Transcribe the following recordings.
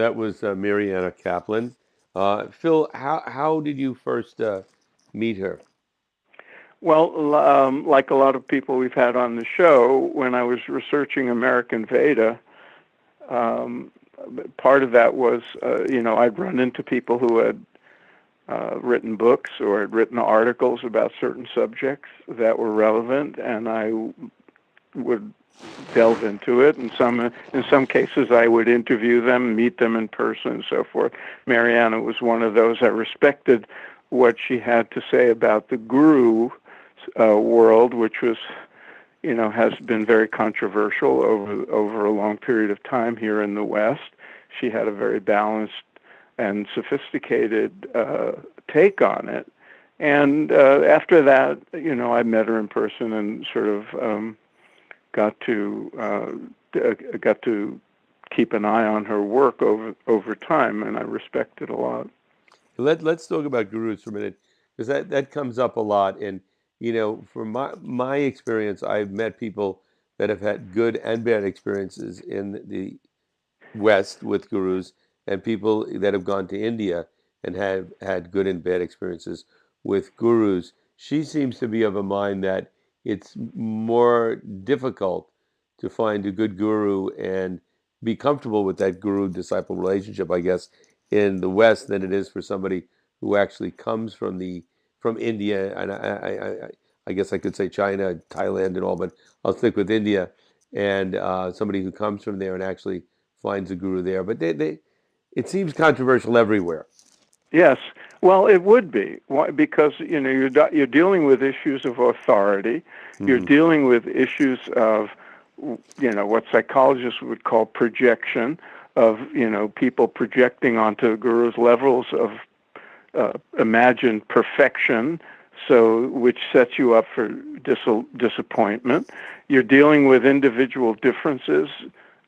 That was Mariana Caplan. Phil, how did you first meet her? Well, like a lot of people we've had on the show, when I was researching American Veda, um, part of that was, I'd run into people who had written books or had written articles about certain subjects that were relevant, and I would delve into it. And in some cases, I would interview them, meet them in person, and so forth. Mariana was one of those. I respected what she had to say about the guru world, which was, has been very controversial over a long period of time here in the West. She had a very balanced and sophisticated take on it. And after that, I met her in person and sort of got to got to keep an eye on her work over time, and I respect it a lot. Let's talk about gurus for a minute, because that comes up a lot. And from my experience, I've met people that have had good and bad experiences in the West with gurus, and people that have gone to India and have had good and bad experiences with gurus. She seems to be of a mind that it's more difficult to find a good guru and be comfortable with that guru disciple relationship, I guess, in the West than it is for somebody who actually comes from India. And I guess I could say China, Thailand, and all, but I'll stick with India, and somebody who comes from there and actually finds a guru there. But it seems controversial everywhere. Yes, well, it would be. Why? Because you're dealing with issues of authority. You're Hmm. dealing with issues of what psychologists would call projection, of people projecting onto gurus levels of imagined perfection, so which sets you up for disappointment. You're dealing with individual differences,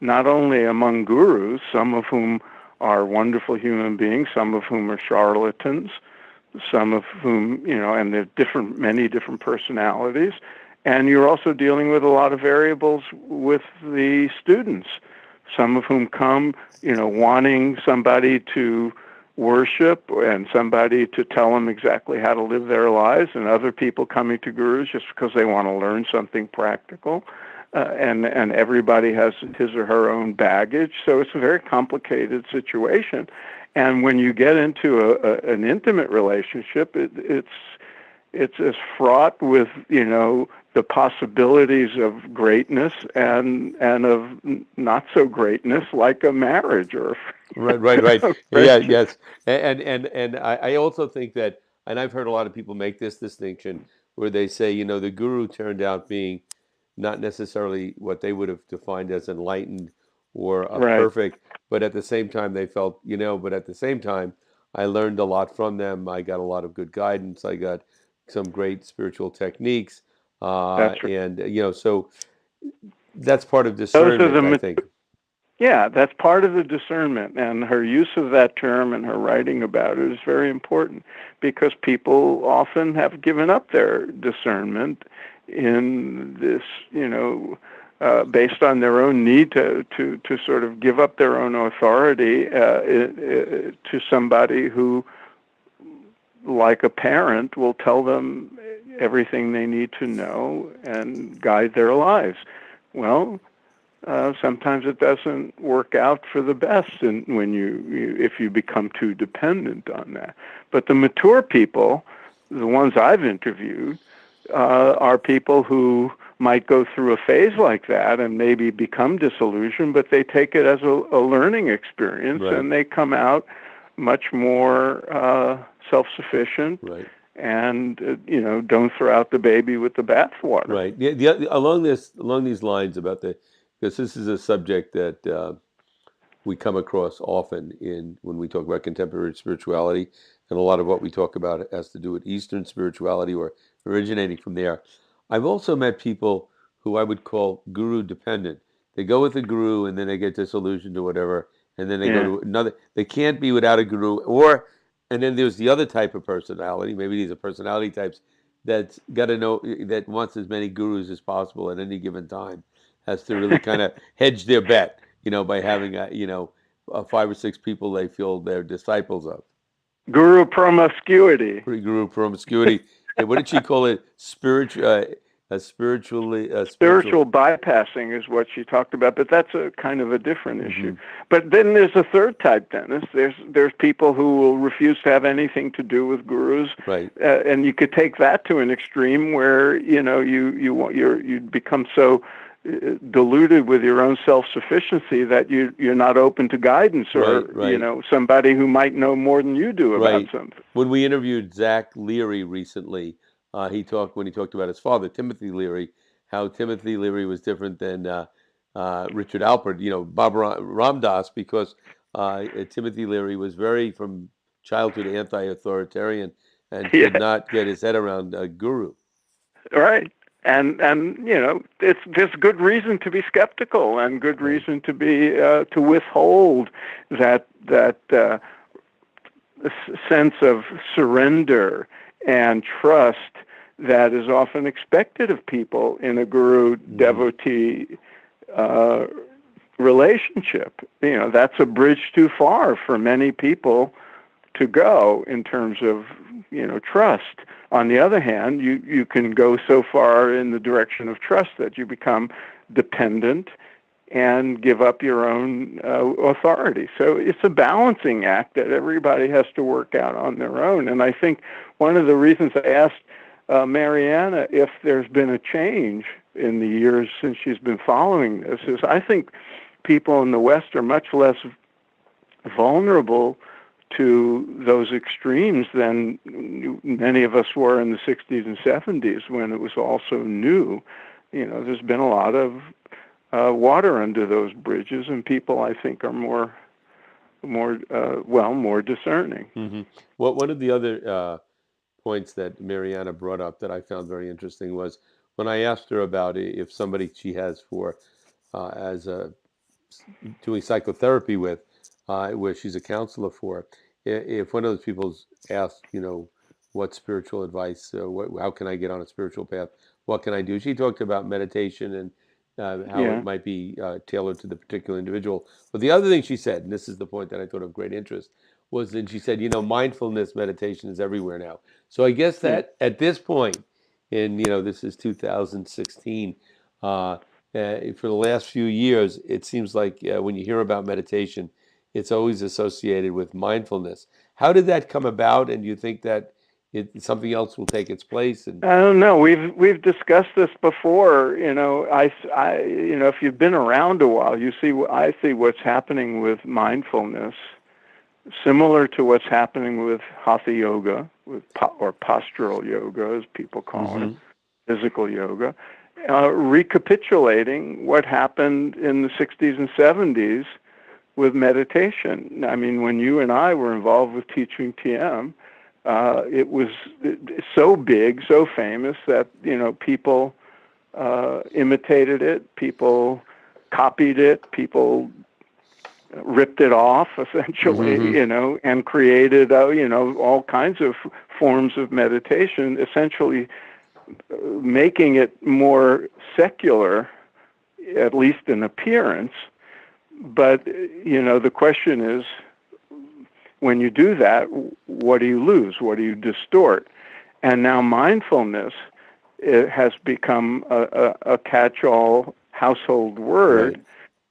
not only among gurus, some of whom are wonderful human beings, some of whom are charlatans, some of whom, and they're different, many different personalities. And you're also dealing with a lot of variables with the students, some of whom come, wanting somebody to worship and somebody to tell them exactly how to live their lives, and other people coming to gurus just because they want to learn something practical. And everybody has his or her own baggage, so it's a very complicated situation. And when you get into an intimate relationship, it's as fraught with the possibilities of greatness and of not so greatness, like a marriage or Right, right, right. a Yeah, friendship. yes. And I also think that, and I've heard a lot of people make this distinction where they say, the guru turned out being not necessarily what they would have defined as enlightened or Right. perfect, but at the same time they felt, but at the same time I learned a lot from them. I got a lot of good guidance. I got some great spiritual techniques, That's right. and so that's part of Those are discernment, I the think. Yeah, that's part of the discernment, and her use of that term and her writing about it is very important because people often have given up their discernment in this, based on their own need to sort of give up their own authority to somebody who, like a parent, will tell them everything they need to know and guide their lives. Well, sometimes it doesn't work out for the best, and when if you become too dependent on that. But the mature people, the ones I've interviewed, are people who might go through a phase like that and maybe become disillusioned, but they take it as a learning experience, Right, and they come out much more self-sufficient, right. and don't throw out the baby with the bathwater. Right. Along these lines about because this is a subject that we come across often in when we talk about contemporary spirituality, and a lot of what we talk about has to do with Eastern spirituality or originating from there. I've also met people who I would call guru dependent. They go with a guru and then they get disillusioned or whatever, and then they go Yeah. to another. They can't be without a guru, or and then there's the other type of personality. Maybe these are personality types that's got to know that wants as many gurus as possible at any given time, has to really kind of hedge their bet, by having a five or six people they feel they're disciples of. Guru promiscuity. Guru promiscuity. And what did she call it? Spiritual, spiritually, spiritual. Spiritual bypassing is what she talked about, but that's a kind of a different issue. Hmm. But then there's a third type, Dennis. There's people who will refuse to have anything to do with gurus, Right, and you could take that to an extreme where you become so deluded with your own self-sufficiency that you're not open to guidance right, or right, somebody who might know more than you do about right. something. When we interviewed Zach Leary recently, when he talked about his father, Timothy Leary, how Timothy Leary was different than Richard Alpert, Bob Ramdas, because Timothy Leary was very, from childhood, anti-authoritarian and could Yeah. not get his head around a guru. Right. And there's good reason to be skeptical and good Right. reason to be to withhold that sense of surrender and trust that is often expected of people in a guru Hmm. devotee uh, relationship. That's a bridge too far for many people to go in terms of trust. On the other hand, you can go so far in the direction of trust that you become dependent and give up your own authority. So it's a balancing act that everybody has to work out on their own. And I think one of the reasons I asked Mariana if there's been a change in the years since she's been following this is I think people in the West are much less vulnerable to those extremes than many of us were in the 60s and 70s when it was all so new. There's been a lot of water under those bridges, and people, I think, are more discerning. Hmm. Well, one of the other points that Mariana brought up that I found very interesting was when I asked her about if somebody she has for as a doing psychotherapy with, where she's a counselor for, if one of those people's asked, what spiritual advice, how can I get on a spiritual path? What can I do? She talked about meditation and how it Yeah. might be tailored to the particular individual. But the other thing she said, and this is the point that I thought of great interest, was that she said, mindfulness meditation is everywhere now. So I guess Yeah. that at this point, in this is 2016. For the last few years, it seems like when you hear about meditation, it's always associated with mindfulness. How did that come about? And do you think that something else will take its place? And I don't know. We've discussed this before. If you've been around a while, I see what's happening with mindfulness, similar to what's happening with hatha yoga, or postural yoga, as people call it, hmm. physical yoga, recapitulating what happened in the 60s and 70s with meditation. I mean, when you and I were involved with teaching TM, it was so big, so famous that people imitated it, people copied it, people ripped it off essentially, Hmm. and created all kinds of forms of meditation, essentially making it more secular, at least in appearance. But the question is, when you do that, what do you lose? What do you distort? And now mindfulness, it has become a catch-all household word,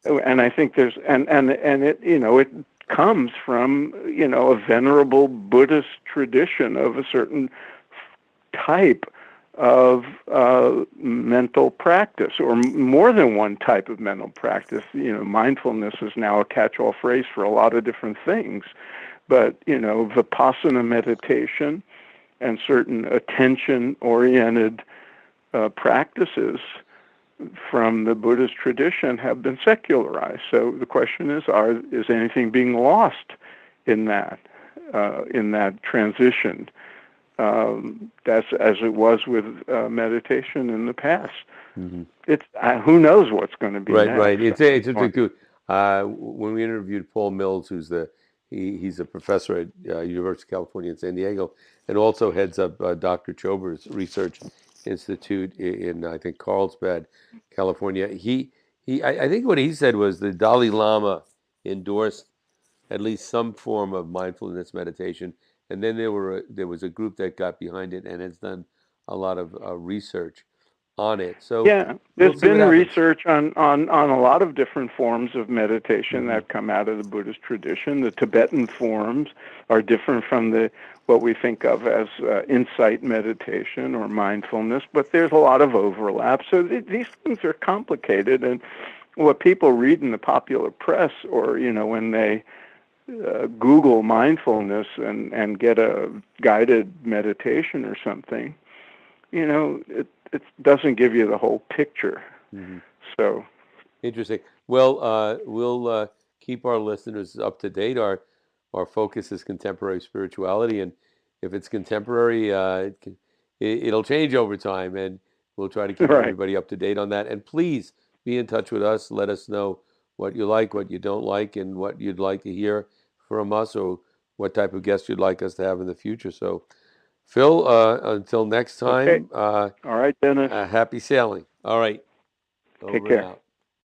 Right. and I think there's and it comes from a venerable Buddhist tradition of a certain type of mental practice, or more than one type of mental practice. Mindfulness is now a catch-all phrase for a lot of different things, but Vipassana meditation and certain attention-oriented practices from the Buddhist tradition have been secularized. So the question is anything being lost in that transition? That's as it was with meditation in the past. Hmm. It's who knows what's going to be Right, next. right. It's interesting too. When we interviewed Paul Mills, he's a professor at University of California in San Diego, and also heads up Dr. Chober's research institute in I think Carlsbad, California. I think what he said was the Dalai Lama endorsed at least some form of mindfulness meditation. And then there was a group that got behind it and has done a lot of research on it. So Yeah, we'll there's see what been happens. research on a lot of different forms of meditation Hmm. that come out of the Buddhist tradition. The Tibetan forms are different from the what we think of as insight meditation or mindfulness, but there's a lot of overlap. So these things are complicated, and what people read in the popular press, or when they Google mindfulness and get a guided meditation or something, it doesn't give you the whole picture. Hmm. So, Interesting. Well, we'll keep our listeners up to date. Our focus is contemporary spirituality, and if it's contemporary, it'll change over time, and we'll try to keep right. everybody up to date on that. And please be in touch with us. Let us know what you like, what you don't like, and what you'd like to hear from us, or what type of guests you'd like us to have in the future. So, Phil, until next Okay. time, All right, Dennis. happy sailing. All right, Take over and care. out.